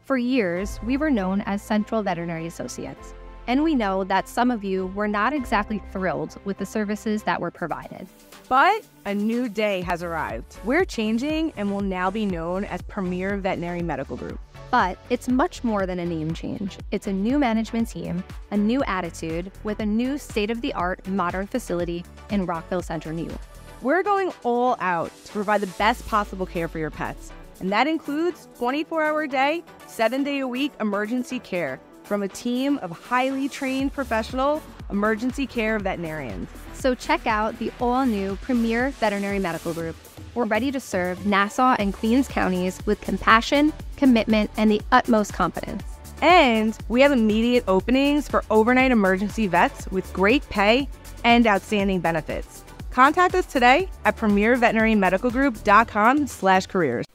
For years, we were known as Central Veterinary Associates, and we know that some of you were not exactly thrilled with the services that were provided. But a new day has arrived. We're changing and will now be known as Premier Veterinary Medical Group. But it's much more than a name change. It's a new management team, a new attitude, with a new state-of-the-art modern facility in Rockville Centre, New York. We're going all out to provide the best possible care for your pets. And that includes 24-hour a day, 7-day-a-week emergency care from a team of highly trained professional emergency care veterinarians. So check out the all-new Premier Veterinary Medical Group. We're ready to serve Nassau and Queens counties with compassion, commitment, and the utmost confidence. And we have immediate openings for overnight emergency vets with great pay and outstanding benefits. Contact us today at premierveterinarymedicalgroup.com/careers.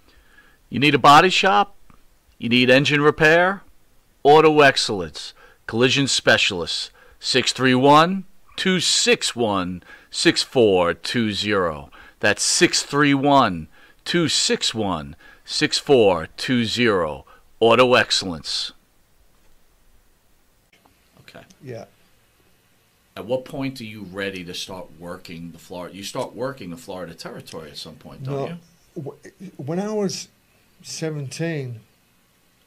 You need a body shop? You need engine repair? Auto Excellence, Collision Specialists, 631-261-6420. That's 631-261-6420. Auto Excellence. Okay. Yeah. At what point are you ready to start working the Florida? You start working the Florida territory at some point, don't you? When I was 17,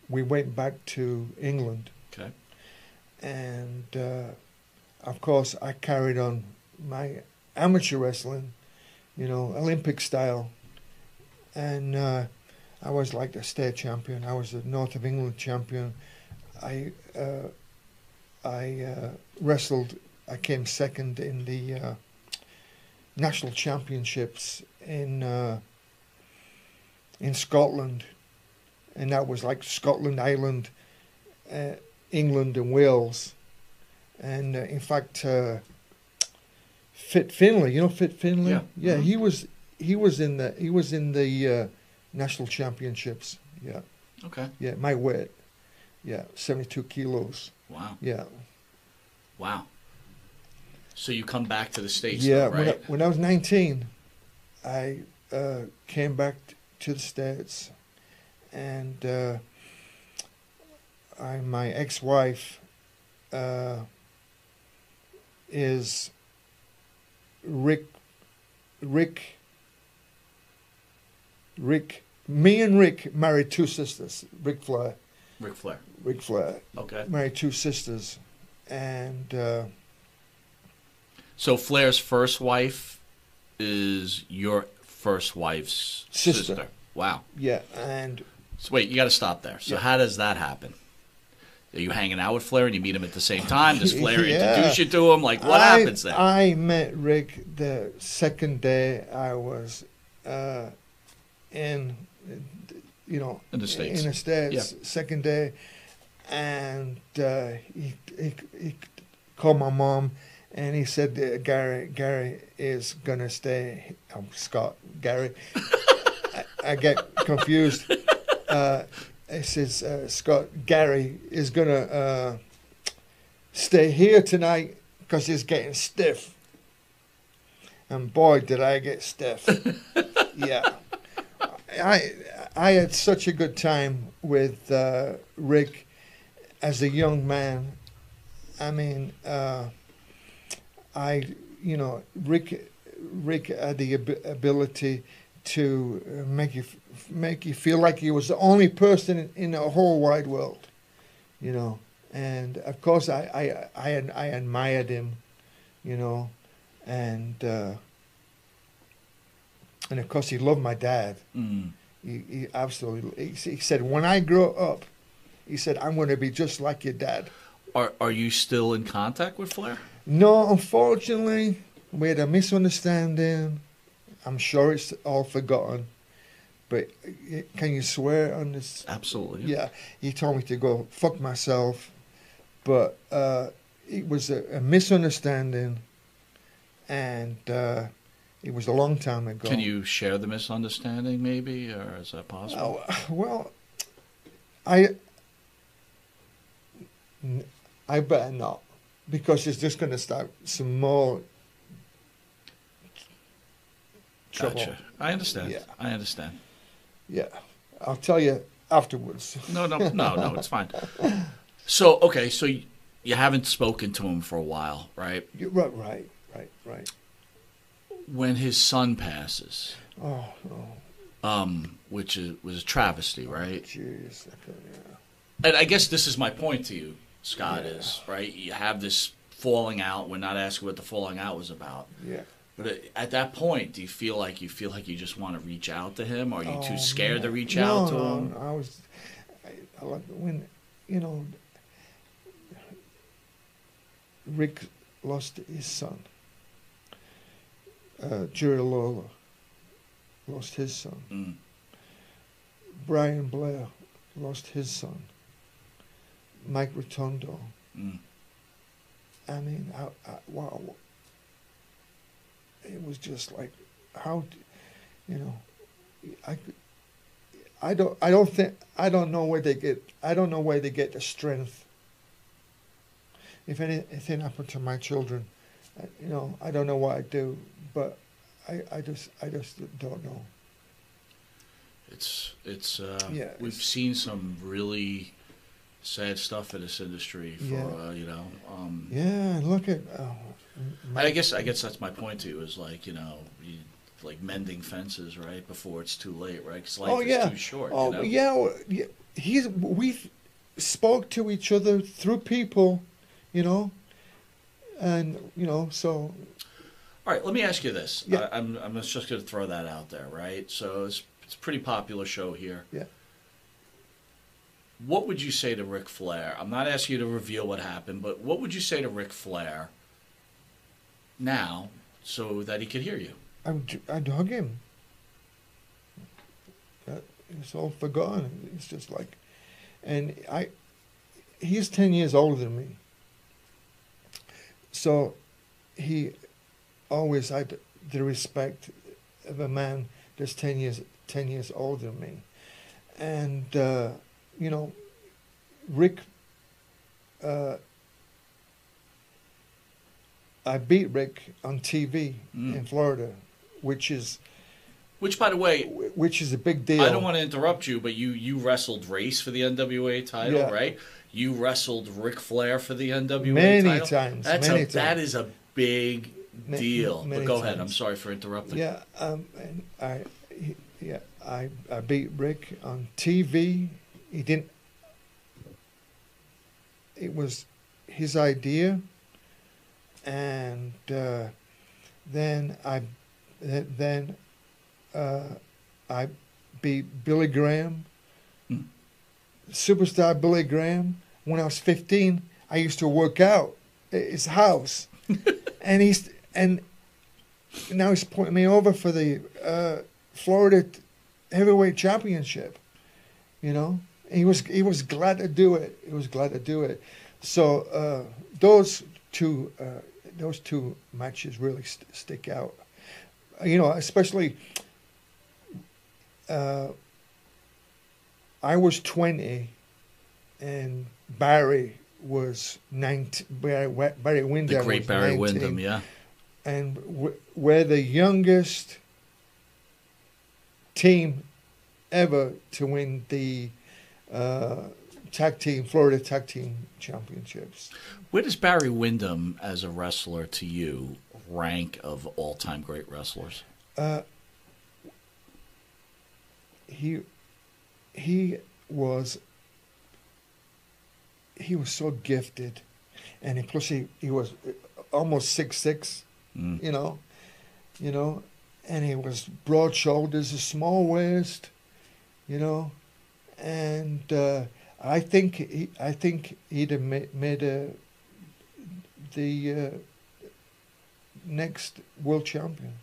we went back to England. Okay. And, of course, I carried on my amateur wrestling, Olympic style. And I was like the state champion. I was the North of England champion. I wrestled. I came second in the national championships in Scotland, and that was like Scotland, Ireland, England, and Wales. And in fact, Fit Finlay, Fit Finlay, yeah, he was in the national championships. Yeah. Okay. Yeah, my weight. Yeah, 72 kilos. Wow. Yeah. Wow. So you come back to the States, yeah, though, right? When I was 19, I came back to the States, and my ex-wife is Rick. Me and Rick married two sisters. Ric Flair. Ric Flair. Ric Flair. Okay. Married two sisters, and. So Flair's first wife is your first wife's sister. Wow. Yeah, and so wait, you got to stop there. So how does that happen? Are you hanging out with Flair and you meet him at the same time? Does Flair introduce you to him? Like, what happens there? I met Rick the second day I was in the States. In the States, yeah. Second day, and he called my mom. And he said, Gary is going to stay. I'm Scott, Gary. I get confused. He says, Scott, Gary is going to stay here tonight because he's getting stiff. And boy, did I get stiff. Yeah. I had such a good time with Rick as a young man. I mean... Rick had the ability to make you feel like he was the only person in the whole wide world, And of course, I admired him, and of course he loved my dad. Mm. He absolutely. He said, when I grow up, he said, I'm going to be just like your dad. Are you still in contact with Flair? No, unfortunately, we had a misunderstanding. I'm sure it's all forgotten. But can you swear on this? Absolutely. Yeah. He told me to go fuck myself. But it was a misunderstanding. And it was a long time ago. Can you share the misunderstanding maybe? Or is that possible? Well, I better not. Because it's just going to start some more trouble. Gotcha. I understand. Yeah. I understand. Yeah. I'll tell you, afterwards. No, it's fine. So, okay, so you haven't spoken to him for a while, right? Right. When his son passes, Oh, which was a travesty, right? jeez. Yeah. And I guess this is my point to you, Scott, is, right, you have this falling out. We're not asking what the falling out was about. Yeah. But at that point, do you feel like you just want to reach out to him? Or are you too scared to reach out to him? No, when, Rick lost his son. Jerry Lawler lost his son. Mm. Brian Blair lost his son. Mike Rotundo. Mm. I mean, wow. It was just like, how, I don't know where they get the strength. If anything happened to my children, I don't know what I'd do, but I just don't know. We've seen some really sad stuff in this industry for yeah, look at. I guess that's my point to you, is like, like mending fences, right, before it's too late, right? Because life is too short. We spoke to each other through people, and so. All right, let me ask you this. Yeah. I'm just going to throw that out there, right? So it's a pretty popular show here. Yeah. What would you say to Ric Flair? I'm not asking you to reveal what happened, but what would you say to Ric Flair now so that he could hear you? I'd hug him. It's all forgotten. It's just like, and he's 10 years older than me. So he always had the respect of a man that's 10 years older than me. And, Rick, I beat Rick on TV in Florida, which, by the way, which is a big deal. I don't want to interrupt you, but you wrestled Race for the NWA title, right? You wrestled Ric Flair for the NWA many title. Times. That is a big deal. But go ahead. I'm sorry for interrupting. Yeah, and I beat Rick on TV. He didn't. It was his idea, and then I beat Billy Graham, superstar Billy Graham. When I was 15, I used to work out at his house, and now he's pointing me over for the Florida Heavyweight Championship. He was glad to do it. He was glad to do it. So those two matches really stick out. Especially I was 20, and Barry was 19. Barry Windham. The great was Barry 19. Windham, yeah. And we're the youngest team ever to win the Florida Tag Team Championships. Where does Barry Windham, as a wrestler, to you, rank of all-time great wrestlers? He was so gifted, and plus he was almost 6'6", and he was broad shoulders, a small waist, and I think he'd have made the next world champion.